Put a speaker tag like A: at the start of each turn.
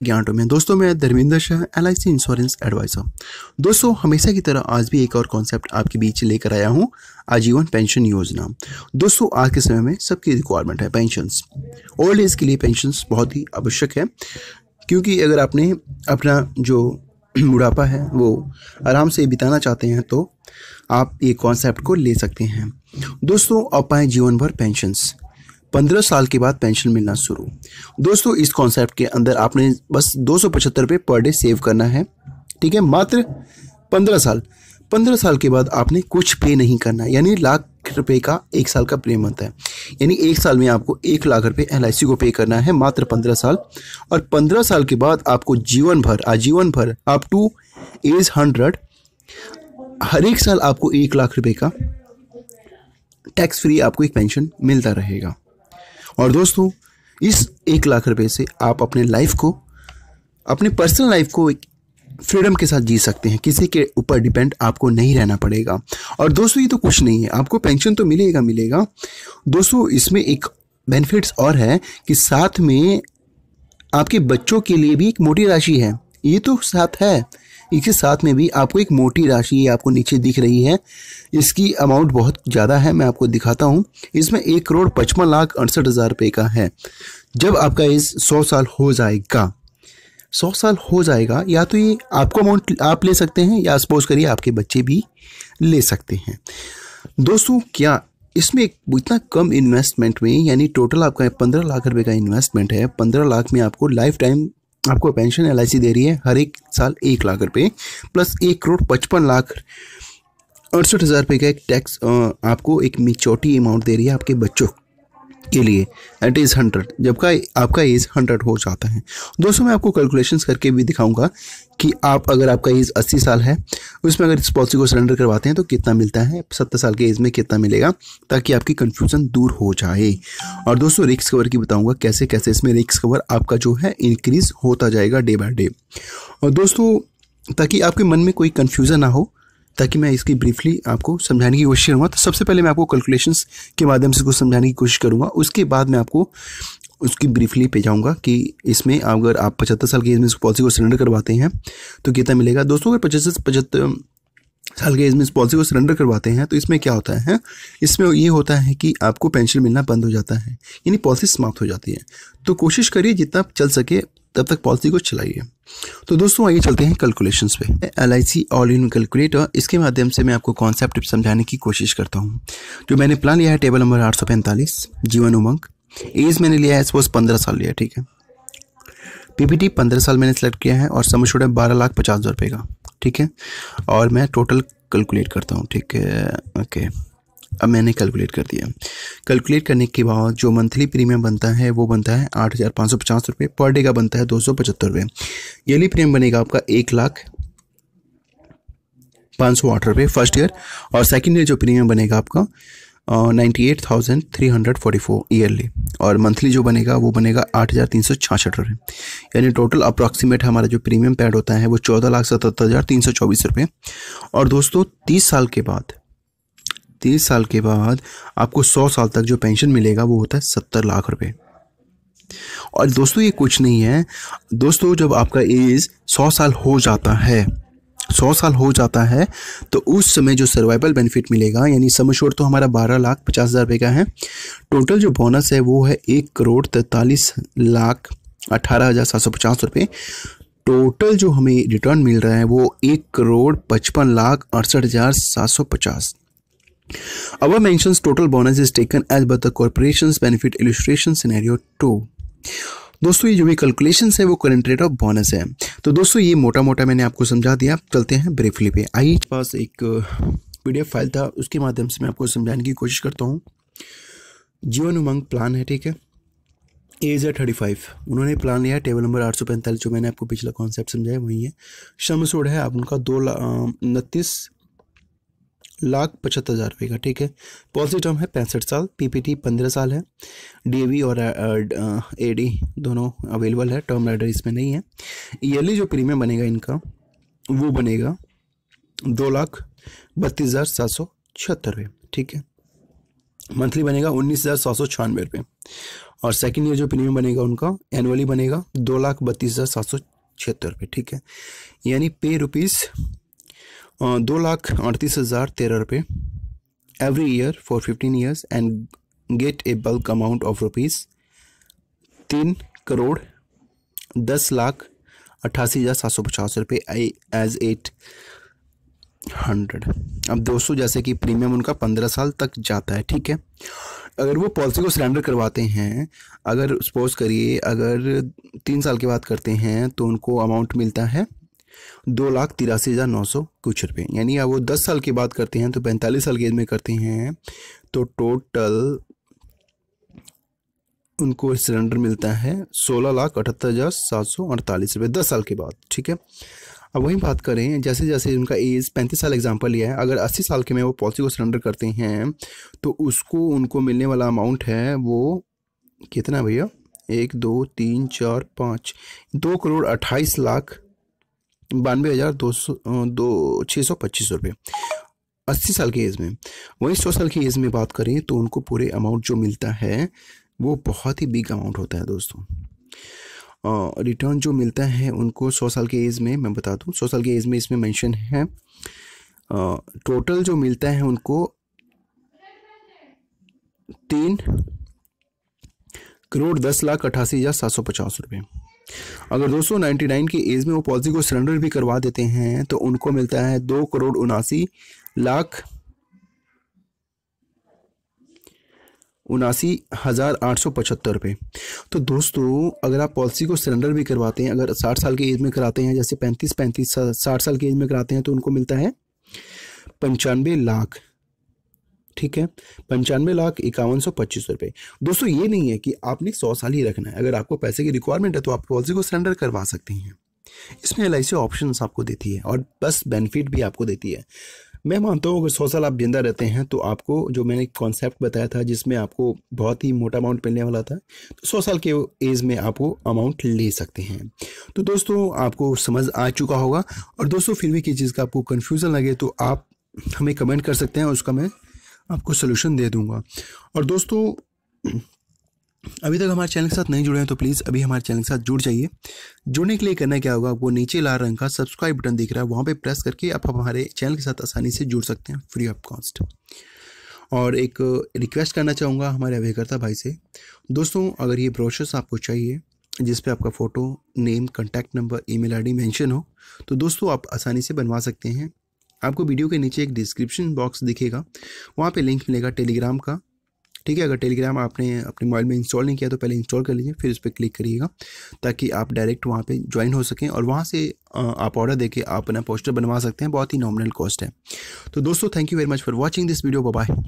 A: ज्ञान में दोस्तों, मैं Dharmendra Shah, LIC insurance advisor. दोस्तों, हमेशा की तरह आज भी एक और कॉन्सेप्ट आपके बीच लेकर आया हूं, आजीवन पेंशन योजना। दोस्तों, आज के समय में सबकी रिक्वायरमेंट है पेंशन्स। ओल्ड एज के लिए पेंशन्स बहुत ही आवश्यक है, क्योंकि अगर आपने अपना जो बुढ़ापा है वो आराम से बिताना चाहते हैं तो आप ये कॉन्सेप्ट को ले सकते हैं। दोस्तों, अब पाएँ जीवन भर पेंशन्स। 15 साल के बाद पेंशन मिलना शुरू। दोस्तों, इस कॉन्सेप्ट के अंदर आपने बस 275 रुपये पर डे सेव करना है, ठीक है। मात्र 15 साल के बाद आपने कुछ पे नहीं करना, यानी ₹1,00,000 का 1 साल का प्रीमियम बनता है। यानी 1 साल में आपको ₹1,00,000 LIC को पे करना है, मात्र 15 साल। और 15 साल के बाद आपको जीवन भर, आजीवन भर, अप टू एज 100, हर एक साल आपको ₹1,00,000 का टैक्स फ्री आपको एक पेंशन मिलता रहेगा। और दोस्तों, इस ₹1,00,000 से आप अपने लाइफ को, अपने पर्सनल लाइफ को एक फ्रीडम के साथ जी सकते हैं। किसी के ऊपर डिपेंड आपको नहीं रहना पड़ेगा। और दोस्तों, ये तो कुछ नहीं है, आपको पेंशन तो मिलेगा। दोस्तों, इसमें एक बेनिफिट्स और है कि साथ में आपके बच्चों के लिए भी एक मोटी राशि है। ये तो साथ है, इसके साथ में भी आपको एक मोटी राशि, ये आपको नीचे दिख रही है, इसकी अमाउंट बहुत ज़्यादा है। मैं आपको दिखाता हूँ। इसमें 1,55,68,000 का है। जब आपका एज 100 साल हो जाएगा, 100 साल हो जाएगा, या तो ये आपको अमाउंट आप ले सकते हैं, या सपोज करिए आपके बच्चे भी ले सकते हैं। दोस्तों, क्या इसमें इतना कम इन्वेस्टमेंट में, यानी टोटल आपका 15 लाख रुपए का इन्वेस्टमेंट है। 15 लाख में आपको लाइफ टाइम आपको पेंशन LIC दे रही है, हर एक साल ₹1,00,000 प्लस 1,55,68,000 का एक टैक्स आपको एक मेच्योरिटी अमाउंट दे रही है आपके बच्चों के लिए एट एज 100, जबकि आपका एज 100 हो जाता है। दोस्तों, मैं आपको कैलकुलेशंस करके भी दिखाऊंगा कि आप अगर आपका एज 80 साल है, उसमें अगर इस पॉलिसी को सरेंडर करवाते हैं तो कितना मिलता है, 70 साल के एज में कितना मिलेगा, ताकि आपकी कन्फ्यूजन दूर हो जाए। और दोस्तों, रिस्क कवर की बताऊंगा कैसे कैसे इसमें रिस्क कवर आपका जो है इंक्रीज होता जाएगा डे बाय डे। और दोस्तों, ताकि आपके मन में कोई कन्फ्यूजन ना हो, ताकि मैं इसकी ब्रीफली आपको समझाने की कोशिश करूँगा। तो सबसे पहले मैं आपको कैलकुलेशंस के माध्यम से कुछ समझाने की कोशिश करूँगा, उसके बाद मैं आपको उसकी ब्रीफली पे जाऊँगा कि इसमें अगर आप 75 साल की एज में इस पॉलिसी को सरेंडर करवाते हैं तो कितना मिलेगा। दोस्तों, अगर 75 साल के एज में इस पॉलिसी को सरेंडर करवाते हैं तो इसमें क्या होता है, इसमें ये होता है कि आपको पेंशन मिलना बंद हो जाता है, यानी पॉलिसी समाप्त हो जाती है। तो कोशिश करिए जितना चल सके तब तक पॉलिसी को चलाइए। तो दोस्तों, आइए चलते हैं कैलकुलेशंस पे। LIC ऑल इन कैलकुलेटर, इसके माध्यम से मैं आपको कॉन्सेप्ट समझाने की कोशिश करता हूँ। जो मैंने प्लान लिया है table number 845, Jeevan Umang. As मैंने लिया है सपोज 15 साल लिया, ठीक है। PPT 15 साल मैंने सेलेक्ट किया है और सम एश्योर्ड है ₹12,50,000 का, ठीक है। और मैं टोटल कैलकुलेट करता हूँ, ठीक है। ओके, अब मैंने कैलकुलेट कर दिया। कैलकुलेट करने के बाद जो मंथली प्रीमियम बनता है वो बनता है ₹8,550 पर डे का, बनता है ₹275। ईयरली प्रीमियम बनेगा आपका ₹1,05,08 फर्स्ट ईयर, और सेकंड ईयर जो प्रीमियम बनेगा आपका 98,344 ईयरली, और मंथली जो बनेगा वो बनेगा ₹8,366। यानी टोटल अप्रॉक्सीमेट हमारा जो प्रीमियम पेड होता है वो ₹14,77,324। और दोस्तों, 30 साल के बाद आपको 100 साल तक जो पेंशन मिलेगा वो होता है ₹70 लाख। और दोस्तों, ये कुछ नहीं है। दोस्तों, जब आपका एज 100 साल हो जाता है, 100 साल हो जाता है, तो उस समय जो सर्वाइवल बेनिफिट मिलेगा, यानी सम एश्योर्ड तो हमारा ₹12,50,000 का है। टोटल जो बोनस है वो है ₹1,43,18,750। टोटल जो हमें रिटर्न मिल रहा है वो ₹1,55,68,750। Our mentions total bonus is taken as per the corporation's benefit illustration scenario 2। दोस्तों, ये जो भी कैलकुलेशंस है वो करंट रेट ऑफ बोनस है। तो दोस्तों, ये मोटा मोटा मैंने आपको समझा दिया। चलते हैं ब्रीफली पे। आइए, पास एक PDF फाइल था, उसके माध्यम से मैं आपको समझाने की कोशिश करता हूँ। जीवन उमंग प्लान है, ठीक है। एज है 35, उन्होंने प्लान लिया है टेबल नंबर 845, जो मैंने आपको पिछला कॉन्सेप्ट समझाया वही है। सम एश्योर्ड है आप उनका 29,75,000 का, ठीक है। पॉलिसी टर्म है 65 साल। PPT 15 साल है। DAV और AD दोनों अवेलेबल है, टर्म राइडर इसमें नहीं है। ईयरली जो प्रीमियम बनेगा इनका वो बनेगा ₹2,32,776, ठीक है। मंथली बनेगा 19,796 रुपये। और सेकेंड ईयर जो प्रीमियम बनेगा उनका एनुअली बनेगा 2,32,776 रुपये। ठीक है, यानी पे रुपीज़ 2,38,013 रुपये every year for 15 years and get a bulk amount of rupees 3,10,88,750 रुपये एज 800। अब दोस्तों जैसे कि प्रीमियम उनका 15 साल तक जाता है। ठीक है, अगर वो पॉलिसी को सरेंडर करवाते हैं, अगर सपोज करिए अगर 3 साल के बाद करते हैं तो उनको अमाउंट मिलता है 2,83,900 कुछ रुपये। यानी अब वो 10 साल के बाद करते हैं तो 45 साल की एज में करते हैं तो टोटल उनको सरेंडर मिलता है 16,78,748 रुपये 10 साल के बाद। ठीक है, अब वही बात करें जैसे जैसे उनका एज 35 साल एग्जांपल लिया है, अगर 80 साल के में वो पॉलिसी को सरेंडर करते हैं तो उसको उनको मिलने वाला अमाउंट है वो कितना भैया, 1 2 3 4 5 2,28,92,625 रुपये 80 साल की एज में। वहीं 100 साल की एज में बात करें तो उनको पूरे अमाउंट जो मिलता है वो बहुत ही बिग अमाउंट होता है दोस्तों। रिटर्न जो मिलता है उनको 100 साल की एज में, मैं बता दूं 100 साल की एज में इसमें मेंशन है टोटल जो मिलता है उनको 3,10,88,750 रुपये। अगर दोस्तों 99 की एज में वो पॉलिसी को सरेंडर भी करवा देते हैं तो उनको मिलता है 2,79,79,875 रुपये। तो दोस्तों अगर आप पॉलिसी को सरेंडर भी करवाते हैं, अगर 60 साल की एज में कराते हैं, जैसे 60 साल की एज में कराते हैं तो उनको मिलता है 95 लाख। ठीक है, 95,51,25 रुपये। दोस्तों ये नहीं है कि आपने 100 साल ही रखना है, अगर आपको पैसे की रिक्वायरमेंट है तो आप पॉलिसी को सरेंडर करवा सकते हैं। इसमें LIC ऑप्शंस आपको देती है और बस बेनिफिट भी आपको देती है। मैं मानता हूँ अगर 100 साल आप जिंदा रहते हैं तो आपको जो मैंने कॉन्सेप्ट बताया था जिसमें आपको बहुत ही मोटा अमाउंट मिलने वाला था, तो 100 साल के एज में आप वो अमाउंट ले सकते हैं। तो दोस्तों आपको समझ आ चुका होगा। और दोस्तों फिर भी किसी चीज़ का आपको कन्फ्यूज़न लगे तो आप हमें कमेंट कर सकते हैं, उसका मैं आपको सोल्यूशन दे दूंगा। और दोस्तों अभी तक हमारे चैनल के साथ नहीं जुड़े हैं तो प्लीज़ अभी हमारे चैनल के साथ जुड़ जाइए। जुड़ने के लिए करना क्या होगा, आपको नीचे लाल रंग का सब्सक्राइब बटन दिख रहा है, वहाँ पे प्रेस करके आप हमारे चैनल के साथ आसानी से जुड़ सकते हैं फ्री ऑफ कॉस्ट। और एक रिक्वेस्ट करना चाहूँगा हमारे अभिकर्ता भाई से, दोस्तों अगर ये ब्रोशर्स आपको चाहिए जिस पे आपका photo, name, contact number, email ID mention हो तो दोस्तों आप आसानी से बनवा सकते हैं। आपको वीडियो के नीचे एक डिस्क्रिप्शन बॉक्स दिखेगा, वहाँ पे लिंक मिलेगा टेलीग्राम का। ठीक है, अगर टेलीग्राम आपने अपने मोबाइल में इंस्टॉल नहीं किया तो पहले इंस्टॉल कर लीजिए, फिर उस पर क्लिक करिएगा ताकि आप डायरेक्ट वहाँ पे ज्वाइन हो सकें और वहाँ से आप ऑर्डर देके आप अपना पोस्टर बनवा सकते हैं। बहुत ही नॉमिनल कॉस्ट है। तो दोस्तों thank you very much for watching this video. Bye bye.